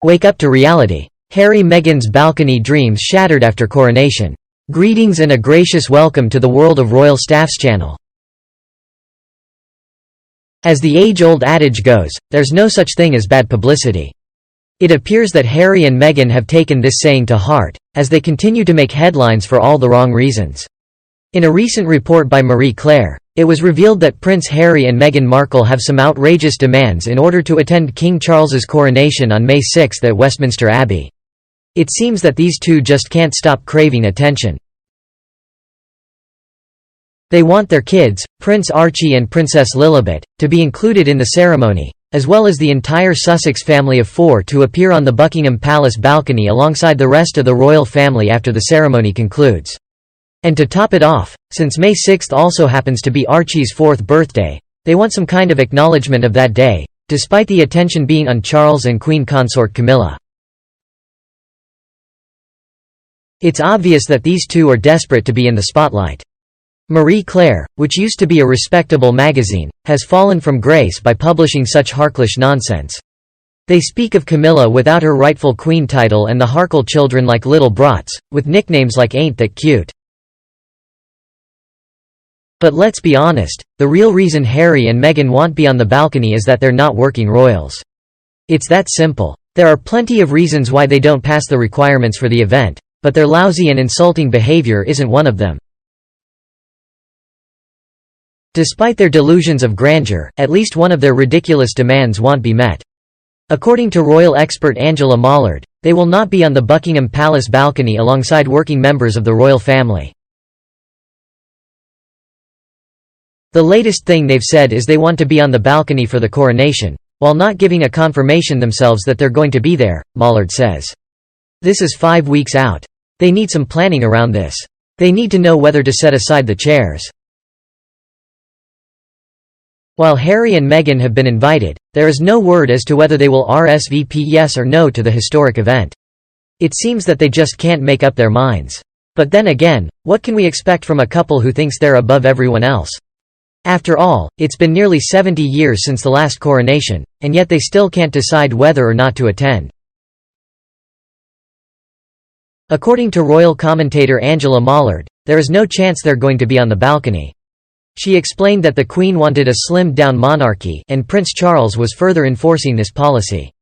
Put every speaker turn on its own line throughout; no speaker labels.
Wake up to reality. Harry-Meghan's balcony dreams shattered after coronation. Greetings and a gracious welcome to the World of Royal Staff's channel. As the age-old adage goes, there's no such thing as bad publicity. It appears that Harry and Meghan have taken this saying to heart, as they continue to make headlines for all the wrong reasons. In a recent report by Marie Claire, it was revealed that Prince Harry and Meghan Markle have some outrageous demands in order to attend King Charles's coronation on May 6 at Westminster Abbey. It seems that these two just can't stop craving attention. They want their kids, Prince Archie and Princess Lilibet, to be included in the ceremony, as well as the entire Sussex family of 4 to appear on the Buckingham Palace balcony alongside the rest of the royal family after the ceremony concludes. And to top it off, since May 6 also happens to be Archie's 4th birthday, they want some kind of acknowledgement of that day, despite the attention being on Charles and Queen Consort Camilla. It's obvious that these two are desperate to be in the spotlight. Marie Claire, which used to be a respectable magazine, has fallen from grace by publishing such harklish nonsense. They speak of Camilla without her rightful queen title and the Harkle children like little brats, with nicknames like Ain't That Cute. But let's be honest, the real reason Harry and Meghan won't be on the balcony is that they're not working royals. It's that simple. There are plenty of reasons why they don't pass the requirements for the event, but their lousy and insulting behavior isn't one of them. Despite their delusions of grandeur, at least one of their ridiculous demands won't be met. According to royal expert Angela Mollard, they will not be on the Buckingham Palace balcony alongside working members of the royal family. The latest thing they've said is they want to be on the balcony for the coronation, while not giving a confirmation themselves that they're going to be there, Mollard says. This is 5 weeks out. They need some planning around this. They need to know whether to set aside the chairs. While Harry and Meghan have been invited, there is no word as to whether they will RSVP yes or no to the historic event. It seems that they just can't make up their minds. But then again, what can we expect from a couple who thinks they're above everyone else? After all, it's been nearly 70 years since the last coronation, and yet they still can't decide whether or not to attend. According to royal commentator Angela Mollard, there is no chance they're going to be on the balcony. She explained that the Queen wanted a slimmed-down monarchy, and Prince Charles was further enforcing this policy.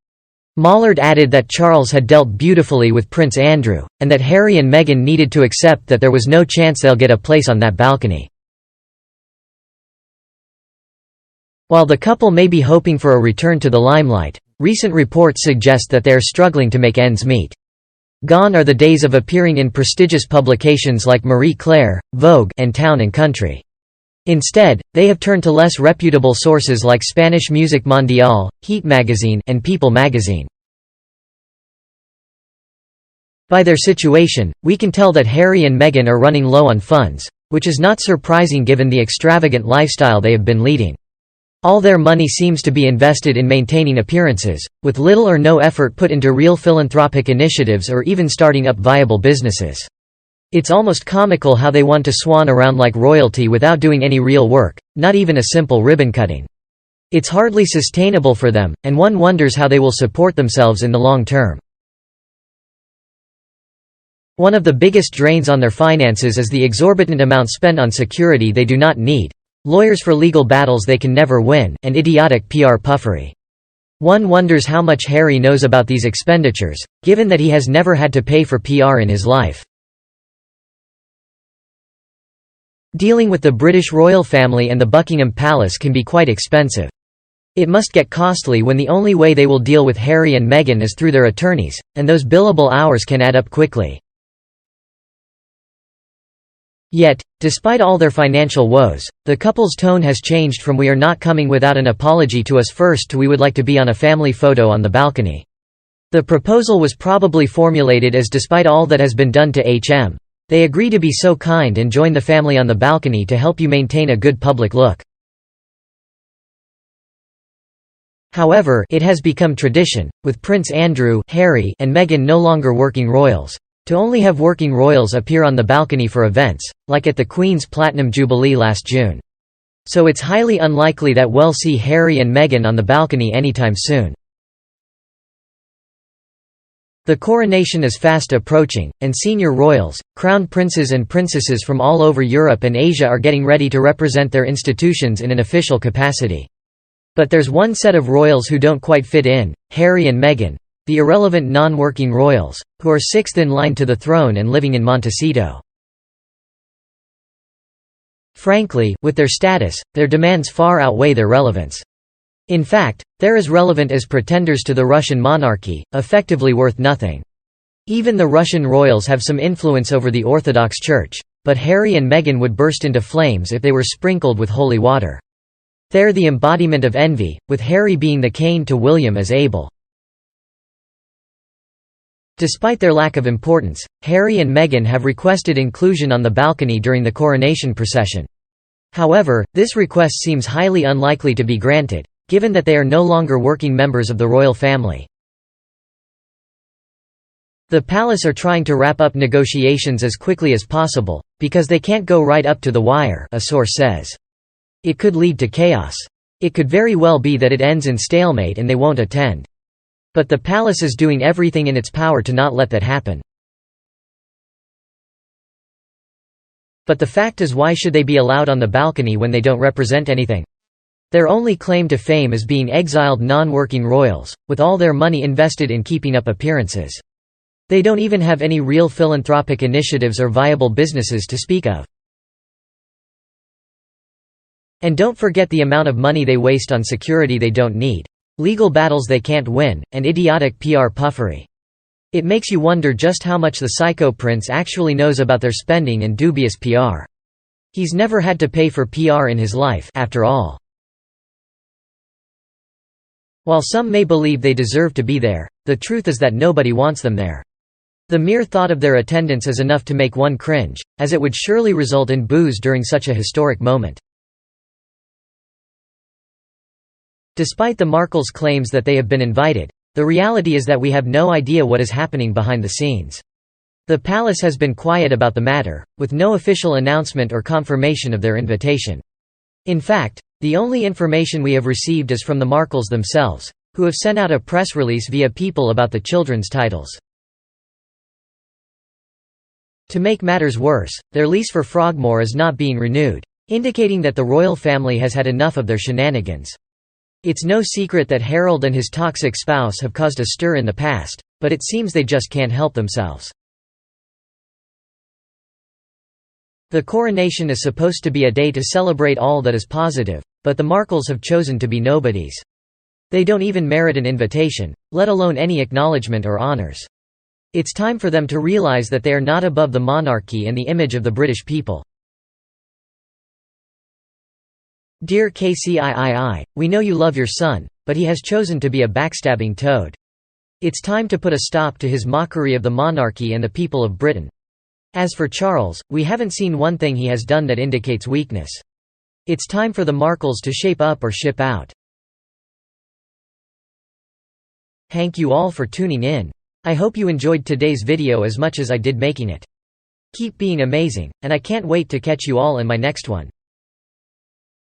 Mollard added that Charles had dealt beautifully with Prince Andrew, and that Harry and Meghan needed to accept that there was no chance they'll get a place on that balcony. While the couple may be hoping for a return to the limelight, recent reports suggest that they are struggling to make ends meet. Gone are the days of appearing in prestigious publications like Marie Claire, Vogue, and Town & Country. Instead, they have turned to less reputable sources like Spanish Music Mondial, Heat magazine, and People magazine. By their situation, we can tell that Harry and Meghan are running low on funds, which is not surprising given the extravagant lifestyle they have been leading. All their money seems to be invested in maintaining appearances, with little or no effort put into real philanthropic initiatives or even starting up viable businesses. It's almost comical how they want to swan around like royalty without doing any real work, not even a simple ribbon cutting. It's hardly sustainable for them, and one wonders how they will support themselves in the long term. One of the biggest drains on their finances is the exorbitant amount spent on security they do not need, lawyers for legal battles they can never win, and idiotic PR puffery. One wonders how much Harry knows about these expenditures, given that he has never had to pay for PR in his life. Dealing with the British royal family and the Buckingham Palace can be quite expensive. It must get costly when the only way they will deal with Harry and Meghan is through their attorneys, and those billable hours can add up quickly. Yet, despite all their financial woes, the couple's tone has changed from "we are not coming without an apology to us first" to "we would like to be on a family photo on the balcony." The proposal was probably formulated as despite all that has been done to HM, they agree to be so kind and join the family on the balcony to help you maintain a good public look. However, it has become tradition, with Prince Andrew, Harry, and Meghan no longer working royals, to only have working royals appear on the balcony for events, like at the Queen's Platinum Jubilee last June. So it's highly unlikely that we'll see Harry and Meghan on the balcony anytime soon. The coronation is fast approaching, and senior royals, crown princes and princesses from all over Europe and Asia are getting ready to represent their institutions in an official capacity. But there's one set of royals who don't quite fit in: Harry and Meghan, the irrelevant non-working royals, who are sixth in line to the throne and living in Montecito. Frankly, with their status, their demands far outweigh their relevance. In fact, they're as relevant as pretenders to the Russian monarchy, effectively worth nothing. Even the Russian royals have some influence over the Orthodox Church, but Harry and Meghan would burst into flames if they were sprinkled with holy water. They're the embodiment of envy, with Harry being the Cain to William as Abel. Despite their lack of importance, Harry and Meghan have requested inclusion on the balcony during the coronation procession. However, this request seems highly unlikely to be granted, given that they are no longer working members of the royal family. The palace are trying to wrap up negotiations as quickly as possible, because they can't go right up to the wire, a source says. It could lead to chaos. It could very well be that it ends in stalemate and they won't attend. But the palace is doing everything in its power to not let that happen. But the fact is, why should they be allowed on the balcony when they don't represent anything? Their only claim to fame is being exiled non-working royals, with all their money invested in keeping up appearances. They don't even have any real philanthropic initiatives or viable businesses to speak of. And don't forget the amount of money they waste on security they don't need, legal battles they can't win, and idiotic PR puffery. It makes you wonder just how much the psycho prince actually knows about their spending and dubious PR. He's never had to pay for PR in his life, after all. While some may believe they deserve to be there, the truth is that nobody wants them there. The mere thought of their attendance is enough to make one cringe, as it would surely result in boos during such a historic moment. Despite the Markles' claims that they have been invited, the reality is that we have no idea what is happening behind the scenes. The palace has been quiet about the matter, with no official announcement or confirmation of their invitation. In fact, the only information we have received is from the Markles themselves, who have sent out a press release via People about the children's titles. To make matters worse, their lease for Frogmore is not being renewed, indicating that the royal family has had enough of their shenanigans. It's no secret that Harold and his toxic spouse have caused a stir in the past, but it seems they just can't help themselves. The coronation is supposed to be a day to celebrate all that is positive, but the Markles have chosen to be nobodies. They don't even merit an invitation, let alone any acknowledgement or honours. It's time for them to realize that they are not above the monarchy and the image of the British people. Dear KCIII, we know you love your son, but he has chosen to be a backstabbing toad. It's time to put a stop to his mockery of the monarchy and the people of Britain. As for Charles, we haven't seen one thing he has done that indicates weakness. It's time for the Markles to shape up or ship out. Thank you all for tuning in. I hope you enjoyed today's video as much as I did making it. Keep being amazing, and I can't wait to catch you all in my next one.